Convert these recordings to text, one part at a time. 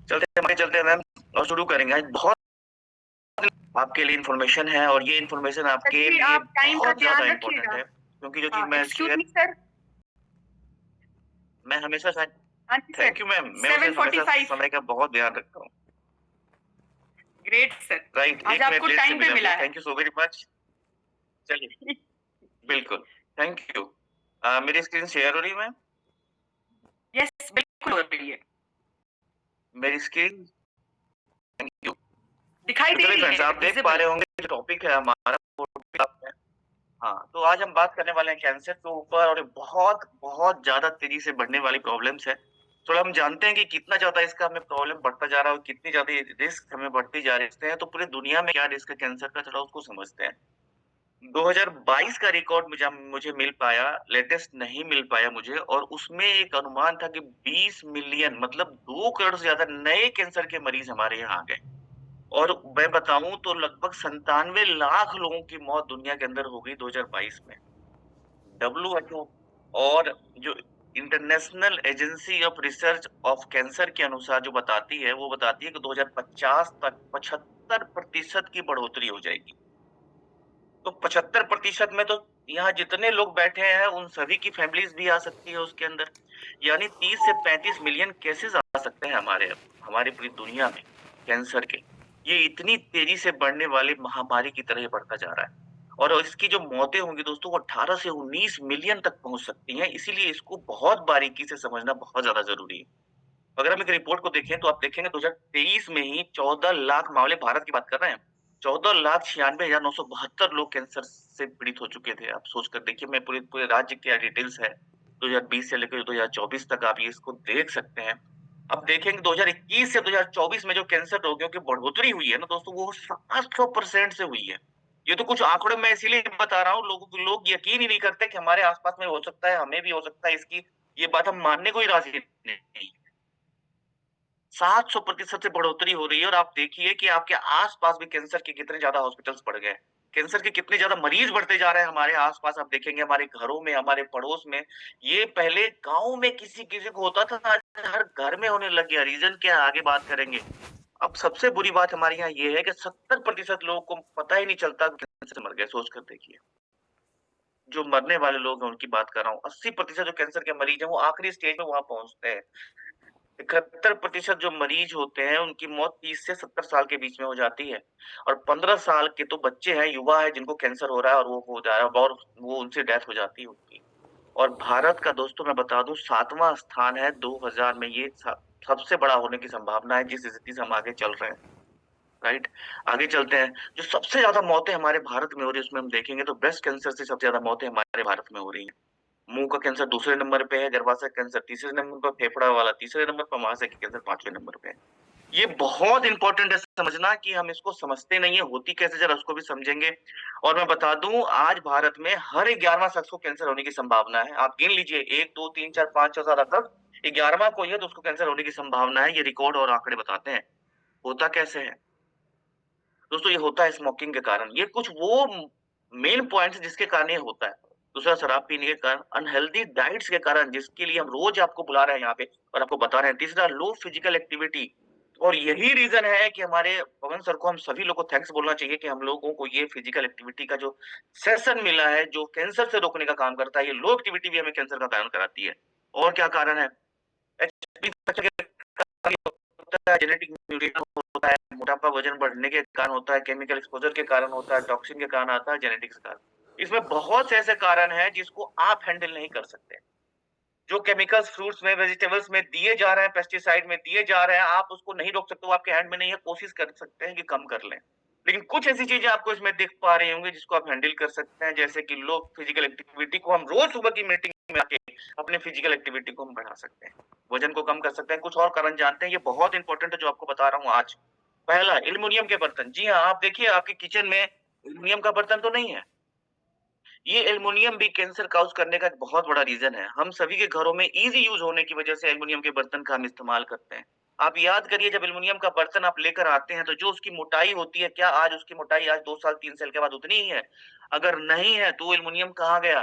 चलते हैं मैम, और शुरू करेंगे। आज बहुत आपके लिए इन्फॉर्मेशन है, और ये इन्फॉर्मेशन आपके जी, लिए आप टाइम का बहुत ज्यादा ध्यान इम्पोर्टेंट रखिएगा। है, क्योंकि जो चीज मैं एक्सक्यूज शेयर, मी सर। मैं हमेशा हाँ जी सर। थैंक यू मैम, मैं उसे हमेशा 7:45। समय का बहुत ध्यान रखता हूँ। Great sir. राइट, आज एक मिनट आपको लेट से टाइम पे मिला मिला मुझे, है। Thank you so very much. चलिए, बिल्कुल, थैंक यू। मेरी स्क्रीन शेयर हो रही है मैम? यस, बिल्कुल हो रही है। मेरी स्क्रीन, थैंक यू। दिखाई तो दे चलिए रही फ्रेंड्स, है, आप देख पा विजिबल रहे है। होंगे जो टॉपिक है हमारा, वो topic आप है। हाँ, तो आज हम बात करने वाले हैं कैंसर के ऊपर, और ये बहुत बहुत ज्यादा तेजी से बढ़ने वाली प्रॉब्लम्स है। थोड़ा हम जानते हैं कि कितना ज्यादा इसका हमें प्रॉब्लम बढ़ता जा रहा है, और कितनी ज्यादा रिस्क हमें बढ़ती जा रही है। तो पूरी दुनिया में क्या रिस्क है कैंसर का, थोड़ा उसको समझते हैं। 2022 का रिकॉर्ड मुझे मुझे मिल पाया, लेटेस्ट नहीं मिल पाया मुझे, और उसमें एक अनुमान था कि 20 मिलियन, मतलब 2 करोड़ से ज्यादा नए कैंसर के मरीज हमारे यहाँ आ गए। और मैं बताऊं तो लगभग 97 लाख लोगों की मौत दुनिया के अंदर हो गई 2022 में। डब्ल्यूएचओ और जो international agency of research of cancer के अनुसार जो बताती है, वो बताती है कि 2050 तक 75% की बढ़ोतरी हो जाएगी। तो 75% में तो यहाँ जितने लोग बैठे हैं उन सभी की फैमिलीज भी आ सकती है उसके अंदर। यानी 30 से 35 मिलियन केसेस आ सकते हैं हमारे पूरी दुनिया में कैंसर के। ये इतनी तेजी से बढ़ने वाली महामारी की तरह बढ़ता जा रहा है। और इसकी जो मौतें होंगी दोस्तों, वो 18 से 19 मिलियन तक पहुंच सकती हैं। इसीलिए इसको बहुत बारीकी से समझना बहुत ज्यादा जरूरी है। अगर हम एक रिपोर्ट को देखें तो आप देखेंगे 2023 में ही 14 लाख मामले, भारत की बात कर रहे हैं, 14,96,972 लोग कैंसर से पीड़ित हो चुके थे। आप सोच कर देखिए, मैं पूरे पूरे राज्य की डिटेल्स है 2020 से लेकर 2024 तक, आप ये इसको देख सकते हैं। अब देखेंगे 2021 से 2024 में जो कैंसर रोगियों की बढ़ोतरी हुई है ना दोस्तों, वो 700% से हुई है। ये तो कुछ आंकड़े मैं इसीलिए बता रहा हूँ, लोग यकीन ही नहीं करते कि हमारे आसपास में हो सकता है, हमें भी हो सकता है। इसकी ये बात हम मानने को ही राजी नहीं। 700% से बढ़ोतरी हो रही है, और आप देखिए कि आपके आस-पास भी कैंसर के कितने ज़्यादा हॉस्पिटल्स बढ़ गए हैं। कैंसर के कितने ज़्यादा मरीज बढ़ते जा रहे हैं हमारे आस-पास, आप देखेंगे हमारे घरों में, हमारे पड़ोस में। ये पहले गाँव में किसी-किसी को होता था, आज हर घर में होने लग गया। रीज़न क्या है, आगे बात करेंगे। अब सबसे बुरी बात हमारे यहाँ ये है कि 70% लोगों को पता ही नहीं चलता कि कैंसर से मर गए, सोच कर देखिए। जो मरने वाले लोग हैं उनकी बात कर रहा हूँ। 80% जो कैंसर के मरीज हैं, वो आखिरी स्टेज में वहाँ पहुँचते हैं। 71% जो मरीज होते हैं उनकी मौत 30 से 70 साल के बीच में हो जाती है। और 15 साल के तो बच्चे हैं, युवा है, जिनको कैंसर हो रहा है, और वो हो जा रहा है, और वो उनसे डेथ हो जाती है उनकी। और भारत का दोस्तों मैं बता दूं 7वां स्थान है 2000 में। ये सबसे बड़ा होने की संभावना है जिस स्थिति से हम आगे चल रहे हैं। राइट, आगे चलते हैं। जो सबसे ज्यादा मौतें हमारे भारत में हो रही है, उसमें हम देखेंगे तो ब्रेस्ट कैंसर से सबसे ज्यादा मौतें हमारे भारत में हो रही है। मुंह का कैंसर दूसरे नंबर पे है, गर्भाशय कैंसर तीसरे नंबर पर, फेफड़ा वाला तीसरे नंबर पर, महाशय के कैंसर 5वें नंबर पे है। ये बहुत इंपॉर्टेंट है समझना, कि हम इसको समझते नहीं है, होती कैसे, जरा उसको भी समझेंगे। और मैं बता दूं, आज भारत में हर 11वां शख्स को कैंसर होने की संभावना है। आप गिन लीजिए, 1 2 3 4 5 6 7 8 10, 11वां कोई है तो उसको कैंसर होने की संभावना है। ये रिकॉर्ड और आंकड़े बताते हैं। होता कैसे है दोस्तों? ये होता है स्मोकिंग के कारण। ये कुछ वो मेन पॉइंट्स जिसके कारण ये होता है। दूसरा, शराब पीने के कारण, अनहेल्दी डाइट्स के कारण, जिसके लिए हम रोज आपको बुला रहे हैं यहाँ पे और आपको बता रहे हैं। तीसरा, लो फिजिकल एक्टिविटी। और यही रीजन है कि हमारे पवन सर को, हम सभी लोग को थैंक्स बोलना चाहिए कि हम लोगों को ये फिजिकल एक्टिविटी का जो सेशन मिला है, जो कैंसर से रोकने का काम करता है। ये लो एक्टिविटी भी हमें कैंसर का कारण कराती है। और क्या कारण है? होता है, जेनेटिक म्यूटेशन होता है, मोटापा वजन बढ़ने के कारण होता है, केमिकल एक्सपोजर के कारण होता है, टॉक्सिन के कारण आता है, जेनेटिक्स के कारण। इसमें बहुत से ऐसे कारण हैं जिसको आप हैंडल नहीं कर सकते। जो केमिकल्स फ्रूट्स में, वेजिटेबल्स में दिए जा रहे हैं, पेस्टिसाइड में दिए जा रहे हैं, आप उसको नहीं रोक सकते, वो आपके हैंड में नहीं है। कोशिश कर सकते हैं कि कम कर लें। लेकिन कुछ ऐसी चीजें आपको इसमें दिख पा रही होंगी जिसको आप हैंडल कर सकते हैं, जैसे कि लो फिजिकल एक्टिविटी को हम रोज सुबह की मीटिंग में आके अपने फिजिकल एक्टिविटी को हम बढ़ा सकते हैं, वजन को कम कर सकते हैं। कुछ और कारण जानते हैं, ये बहुत इंपॉर्टेंट है जो आपको बता रहा हूँ आज। पहला, एल्युमिनियम के बर्तन। जी हाँ, आप देखिए आपके किचन में एल्युमिनियम का बर्तन तो नहीं है। ये एल्युमिनियम भी कैंसर काउज़ करने का एक बहुत बड़ा रीज़न है। हम सभी के घरों में ईज़ी यूज़ होने की वज़ह से एल्युमिनियम के बर्तन का हम इस्तेमाल करते हैं। आप याद करिए, जब एल्युमिनियम का बर्तन आप लेकर आते हैं तो जो उसकी मोटाई होती है, क्या आज उसकी मोटाई आज 2 साल 3 साल के बाद उतनी ही है? अगर नहीं है तो एल्युमिनियम कहाँ गया?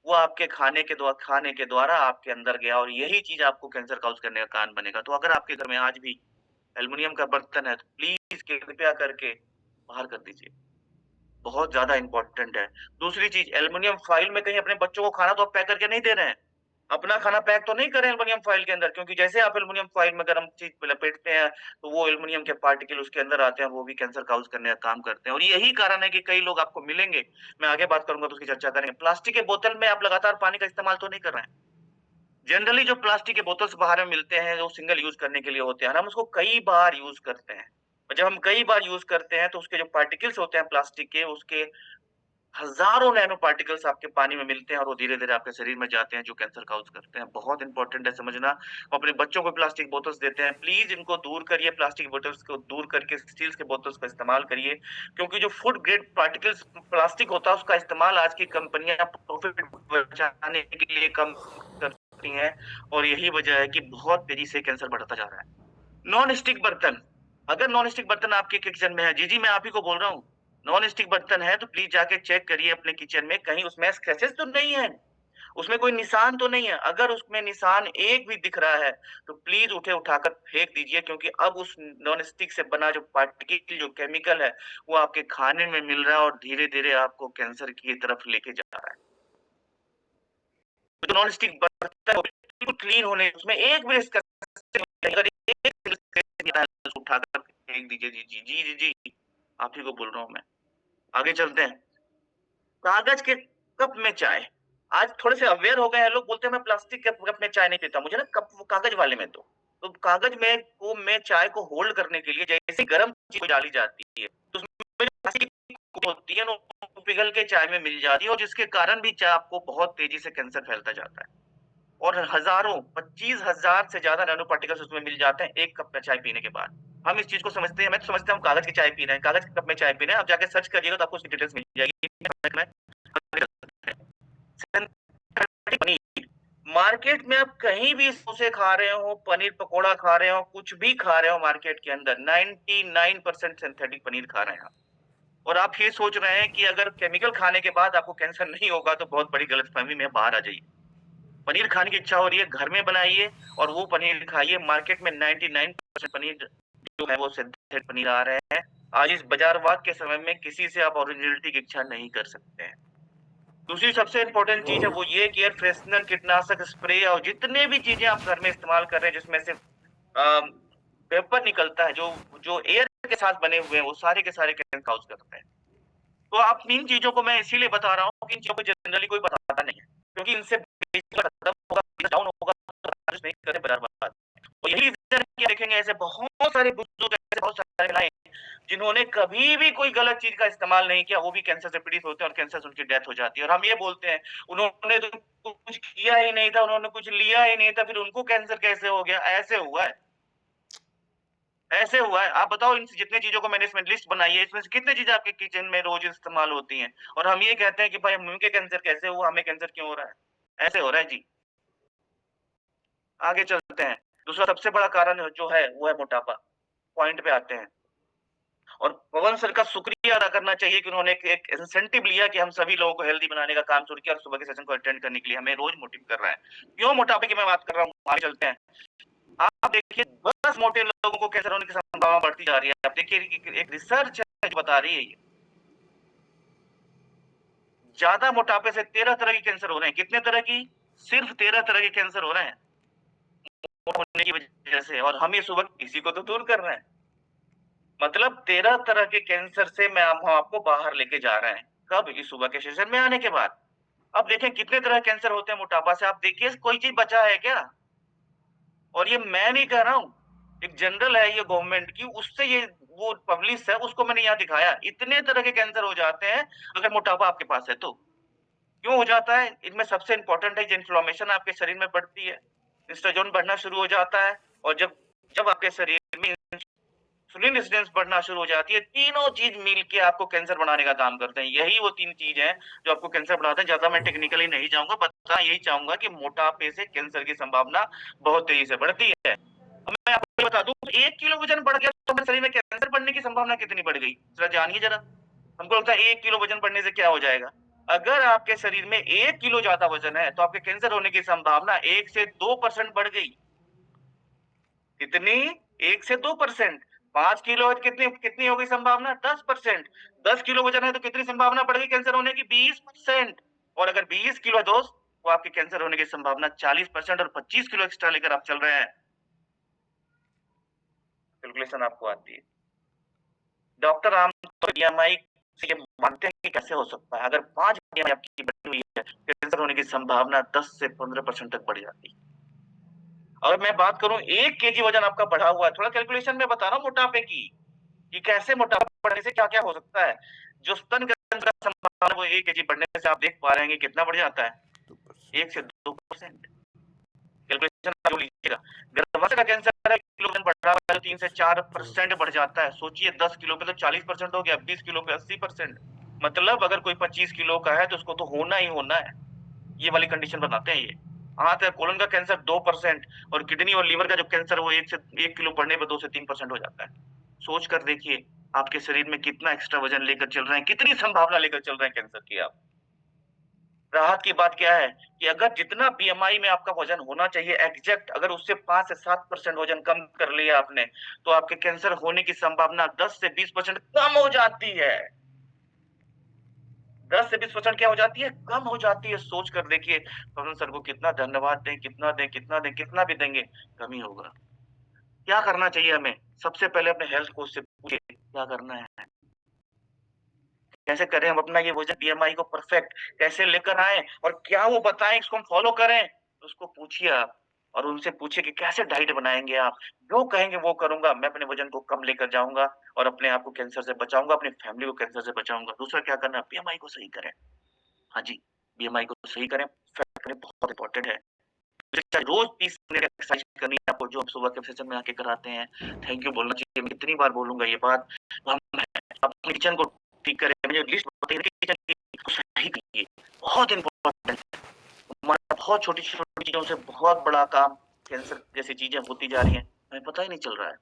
वो आपके खाने के द्वारा आपके अंदर गया, और यही चीज़ आपको कैंसर काउज़ करने का कारण बनेगा। तो अगर आपके घर में आज भी एल्युमिनियम का बर्तन है तो प्लीज़ कृपया करके बाहर कर दीजिए। बहुत ज़्यादा इम्पोर्टेंट है। दूसरी चीज़ एल्युमिनियम फ़ॉइल में कहीं अपने बच्चों को खाना तो आप पैक करके नहीं दे रहे हैं। अपना खाना पैक तो नहीं कर रहे हैं एल्युमिनियम फ़ॉइल के अंदर, क्योंकि जैसे आप एल्युमिनियम फ़ॉइल में गरम चीज़ पे लपेटते हैं, तो वो एल्युमिनियम के पार्टिकल उसके अंदर आते हैं और वो भी कैंसर काज़ करने का काम करते हैं। और यही कारण है कि कई लोग आपको मिलेंगे, मैं आगे बात करूँगा तो उसकी चर्चा करेंगे। प्लास्टिक के बोतल में आप लगातार पानी का इस्तेमाल तो नहीं कर रहे हैं। जनरली जो प्लास्टिक के बोतल्स बाहर में मिलते हैं, वो सिंगल यूज़ करने के लिए होते हैं और हम उसको कई बार यूज़ करते हैं। और जब हम कई बार यूज़ करते हैं, तो उसके जो पार्टिकल्स होते हैं प्लास्टिक के, उसके हज़ारों नैनो पार्टिकल्स आपके पानी में मिलते हैं और वो धीरे-धीरे आपके शरीर में जाते हैं, जो कैंसर काज़ करते हैं। बहुत इम्पोर्टेंट है समझना। हम अपने बच्चों को प्लास्टिक बोतल्स देते हैं, प्लीज़ इनको दूर करिए, प्लास्टिक बोतल्स को दूर करके स्टील्स के बोतल्स का इस्तेमाल करिए, क्योंकि जो फूड ग्रेड पार्टिकल्स प्लास्टिक होता है, उसका इस्तेमाल आज की कंपनियाँ प्रॉफिट बचाने के लिए कम करती हैं और यही वजह है कि बहुत तेज़ी से कैंसर बढ़ता जा रहा है। नॉन स्टिक बर्तन, अगर नॉन स्टिक बर्तन आपके किचन में है, जी, जी, मैं आप ही को बोल रहा हूँ। नॉन स्टिक बर्तन है तो प्लीज़ जाके चेक करिए अपने किचन में, कहीं उसमें स्क्रैचेज़ तो नहीं है? उसमें कोई निशान तो नहीं है? अगर उसमें निशान एक भी दिख रहा है, तो प्लीज़ उठे उठाकर फेंक दीजिए, क्योंकि अब उस नॉन स्टिक से बना जो पार्टिकल जो केमिकल है, वो आपके खाने में मिल रहा है और धीरे-धीरे आपको कैंसर की तरफ लेके जा रहा है। तो नॉन स्टिक बर्तन हो बिल्कुल क्लीन होने, उसमें एक भी अगर एक उठाकर फेंक दीजिए। जी, जी, जी, जी, जी, आप ही को बोल रहा हूँ मैं। आगे चलते हैं। कागज के कप में चाय। आज थोड़े से अवेयर हो गए हैं लोग, बोलते हैं मैं प्लास्टिक के कप में चाय नहीं पीता, मुझे ना कप वो कागज वाले में दो। तो कागज में चाय को होल्ड करने के लिए जैसे गर्म चीज़ डाली जाती है, तो उसमें जो प्लास्टिक की कुप होती है ना, वो पिघल के चाय में मिल जाती है और जिसके कारण भी चाय आपको बहुत तेज़ी से कैंसर फैलता जाता है। और हज़ारों 25,000 से ज़्यादा नैनो पार्टिकल्स उसमें मिल जाते हैं 1 कप में चाय पीने के बाद। हम इस चीज़ को समझते हैं, मैं तो समझता हूँ कागज़ की चाय पी रहे हैं, कागज़ के कप में चाय पी रहे हैं, आप जाके सर्च करिएगा तो आपको उसकी डिटेल्स मिल जाएगी। सिंथेटिक पनीर, मार्केट में आप कहीं भी समोसे खा रहे हो, पनीर पकोड़ा खा रहे हो, कुछ भी खा रहे हो मार्केट के अंदर 99% सिंथेटिक पनीर खा रहे हैं आप। और आप ये सोच रहे हैं कि अगर केमिकल खाने के बाद आपको कैंसर नहीं होगा तो बहुत बड़ी गलतफ़हमी में बाहर आ जाइए। पनीर खाने की इच्छा हो रही है, घर में बनाइए और वो पनीर खाइए। मार्केट में 99% पनीर जो है वो सिंथेटिक पनीर आ रहे हैं। आज इस बाज़ारवाद के समय में किसी से आप ओरिजिनलिटी की इच्छा नहीं कर सकते हैं। दूसरी सबसे इम्पोर्टेंट चीज़ है वो ये कि एयर फ्रेशनर, कीटनाशक स्प्रे और जितने भी चीज़ें आप घर में इस्तेमाल कर रहे हैं जिसमें से वेपर निकलता है, जो जो एयर के साथ बने हुए हैं, वो सारे के सारे कैंसर कॉज़ करते हैं। तो आप इन चीज़ों को मैं इसीलिए बता रहा हूँ कि इन चीज़ों को जनरली कोई बताता नहीं है, क्योंकि इनसे खत्म होगा, डाउन होगा तो बारिश नहीं करे बर्बाद। और यही रीज़न है कि देखेंगे ऐसे बहुत सारे बुजुर्ग, ऐसे बहुत सारे महिलाएँ जिन्होंने कभी भी कोई गलत चीज़ का इस्तेमाल नहीं किया, वो भी कैंसर से पीड़ित होते हैं और कैंसर से उनकी डेथ हो जाती है। और हम ये बोलते हैं, उन्होंने तो कुछ किया ही नहीं था, उन्होंने कुछ लिया ही नहीं था, फिर उनको कैंसर कैसे हो गया? ऐसे हुआ है। ऐसे हुआ है। आप बताओ इन जितनी चीज़ों को मैंने इसमें लिस्ट बनाई है, इसमें से कितनी चीज़ें आपके किचन में रोज़ इस्तेमाल होती हैं? और हम ये कहते हैं कि भाई मुझे कैंसर कैसे हुआ? हमें कैंसर क्यों हो रहा है? ऐसे हो रहा है जी। आगे चलते हैं। दूसरा सबसे बड़ा कारण जो है वो है मोटापा। पॉइंट पे आते हैं। और पवन सर का शुक्रिया अदा करना चाहिए कि उन्होंने एक एक इंसेंटिव लिया कि हम सभी लोगों को हेल्दी बनाने का काम शुरू किया और सुबह के सेशन को अटेंड करने के लिए हमें रोज़ मोटिव कर रहा है। क्यों मोटापे की मैं बात कर रहा हूँ? आगे चलते हैं। आप देखिए 10 मोटे लोगों को कैंसर होने की संभावना बढ़ती जा रही है। आप देखिए एक रिसर्च है जो बता रही है ये। ज़्यादा मोटापे से 13 तरह के कैंसर हो रहे हैं। कितने तरह की? सिर्फ 13 तरह के कैंसर हो रहे हैं, होने की वजह से, और हम ये सुबह इसी को तो दूर कर रहे हैं। मतलब 13 तरह के कैंसर से हम आपको बाहर लेके जा रहे हैं। कब? इस सुबह के सेशन में आने के बाद। अब देखें कितने तरह के कैंसर होते हैं मोटापा से, आप देखिए कोई चीज़ बचा है क्या? और ये मैं नहीं कह रहा हूँ, एक जनरल है ये गवर्नमेंट की, उससे ये वो पब्लिश है, उसको मैंने यहाँ दिखाया। इतने तरह के कैंसर हो जाते हैं अगर मोटापा आपके पास है तो। क्यों हो जाता है? इनमें सबसे इम्पोर्टेंट है जो इन्फ्लेमेशन आपके शरीर में बढ़ती है, टेस्टोस्टेरोन बढ़ना शुरू हो जाता है और जब जब आपके शरीर में इंसुलिन रेजिस्टेंस बढ़ना शुरू हो जाती है, तीनों चीज़ मिल के आपको कैंसर बढ़ाने का काम करते हैं। यही वो 3 चीज़ हैं जो आपको कैंसर बढ़ाते हैं। ज़्यादा मैं टेक्निकली नहीं जाऊँगा, बताना यही चाहूँगा कि मोटापे से कैंसर की संभावना बहुत तेज़ी से बढ़ती है। अब मैं आपको बता दूँ 1 किलो वज़न बढ़ गया तो हमारे शरीर में कैंसर बढ़ने की संभावना कितनी बढ़ गई? ज़रा जानिए ज़रा। हमको लगता है 1 किलो वज़न बढ़ने से क्या हो जाएगा? अगर आपके शरीर में 1 किलो ज़्यादा वज़न है, तो आपके कैंसर होने की संभावना 1 से 2% बढ़ गई। कितनी? 1 से 2%। 5 किलो है तो कितनी कितनी हो गई संभावना? 10%। 10 किलो वज़न है तो कितनी संभावना बढ़ गई कैंसर होने की? 20%। और अगर 20 किलो है दोस्त, तो आपके कैंसर होने की संभावना 40% और 25 किलो एक्स्ट्रा लेकर आप चल रहे हैं। कैलकुलेशन आपको आती है। डॉक्टर आमतौर पर बीएमआई से ये मानते हैं कि कैसे हो सकता है? अगर 5 बीएमआई आपकी बढ़ी हुई है, कैंसर होने की संभावना 10 से 15% तक बढ़ जाती है। अगर मैं बात करूँ 1 केजी वज़न आपका बढ़ा हुआ है, थोड़ा कैलकुलेशन में बता रहा हूँ मोटापे की, कि कैसे मोटापा बढ़ने से क्या-क्या हो सकता है। जो स्तन कैंसर का संभावना वो 1 केजी बढ़ने से आप देख पा रहे हैं कि कितना बढ़ जाता है? 1 से 2%। कैलकुलेशन आप जो लीजिएगा। गर्भाशय का कैंसर है, किलो वज़न बढ़ा हुआ है तो 3 से 4% बढ़ जाता है। सोचिए 10 किलो पे तो 40% हो गया, 20 किलो पे 80%। मतलब अगर कोई 25 किलो का है तो उसको तो होना ही होना है। ये वाली कंडीशन बताते हैं ये। आंत या कोलन का कैंसर 2% और किडनी और लीवर का जो कैंसर है वो 1 किलो बढ़ने पे 2 से 3% हो जाता है। सोच कर देखिए, आपके शरीर में कितना एक्स्ट्रा वज़न लेकर चल रहे हैं, कितनी संभावना लेकर चल रहे हैं कैंसर की आप। राहत की बात क्या है कि अगर जितना बीएमआई में आपका वज़न होना चाहिए एग्ज़ैक्ट अगर उससे 5 से 7% वज़न कम कर लिया आपने, तो आपके कैंसर होने की संभावना 10 से 20% कम हो जाती है। 10 से 20% क्या हो जाती है? कम हो जाती है। सोच कर देखिए, पवन सर को कितना धन्यवाद दें, कितना दें, कितना दें, कितना भी देंगे, कम ही होगा। क्या करना चाहिए हमें? सबसे पहले अपने हेल्थ कोच से पूछिए, क्या करना है? कैसे करें हम अपना ये वज़न बीएमआई को परफेक्ट कैसे लेकर आएँ और क्या वो बताएँ इसको हम फ़ॉलो करें? तो उसको पूछिए आप और उनसे पूछिए कि कैसे डाइट बनाएँगे आप? जो कहेंगे वो करूँगा, मैं अपने वज़न को कम लेकर जाऊँगा और अपने आप को कैंसर से बचाऊँगा, अपनी फैमिली को कैंसर से बचाऊँगा। दूसरा क्या करना है? बीएमआई को सही करें। हाँ जी, बीएमआई को सही करें, फैट करें बहुत इम्पोर्टेंट है। रोज़ 30 मिनट एक्सरसाइज करनी है आपको जो हम सुबह के सेशन में आके कराते हैं। थैंक यू बोलना चाहिए, मैं कितनी बार बोलूँगा ये बात। हम अपने किचन को ठीक करें, मुझे लिस्ट बताइए किचन की उसको सही कीजिए, बहुत इम्पोर्टेंट है। हमारा बहुत छोटी-छोटी चीज़ों से बहुत बड़ा काम कैंसर जैसी चीज़ें होती जा रही हैं, हमें पता ही नहीं चल रहा है।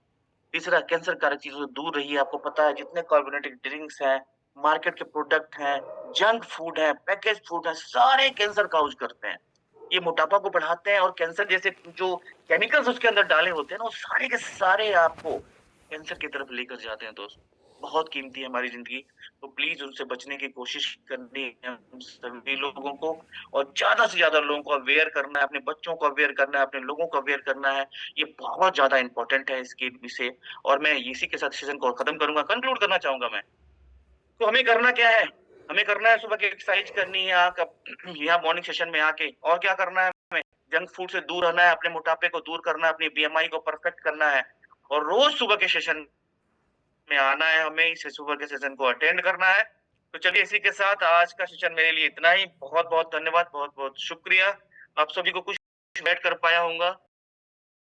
तीसरा कैंसर कारक चीज़ों से दूर रहिए, आपको पता है जितने कार्बोनेटेड ड्रिंक्स हैं, मार्केट के प्रोडक्ट हैं, जंक फूड है, पैकेज्ड फूड है, सारे कैंसर काउज़ करते हैं। ये मोटापा को बढ़ाते हैं और कैंसर जैसे जो केमिकल्स उसके अंदर डाले होते हैं ना, वो सारे के सारे आपको कैंसर की तरफ लेकर जाते हैं दोस्त। बहुत कीमती है हमारी ज़िंदगी, तो प्लीज़ उनसे बचने की कोशिश करनी है हम सभी लोगों को और ज़्यादा से ज़्यादा लोगों को अवेयर करना है, अपने बच्चों को अवेयर करना है, अपने लोगों को अवेयर करना है। ये बहुत ज़्यादा इम्पोर्टेंट है इसके विषय और मैं इसी के साथ सेशन को खत्म करूँगा, कंक्लूड करना चाहूँगा मैं। तो हमें करना क्या है? हमें करना है सुबह की एक्सरसाइज करनी है यहाँ मॉर्निंग सेशन में आके और क्या करना है हमें? जंक फूड से दूर रहना है, अपने मोटापे को दूर करना है, अपनी बीएमआई को परफेक्ट करना है और रोज़ सुबह के सेशन में आना है हमें, इस सुबह के सेशन को अटेंड करना है। तो चलिए इसी के साथ आज का सेशन मेरे लिए इतना ही। बहुत-बहुत धन्यवाद, बहुत-बहुत शुक्रिया। आप सभी को कुछ ऐड कर पाया होऊँगा।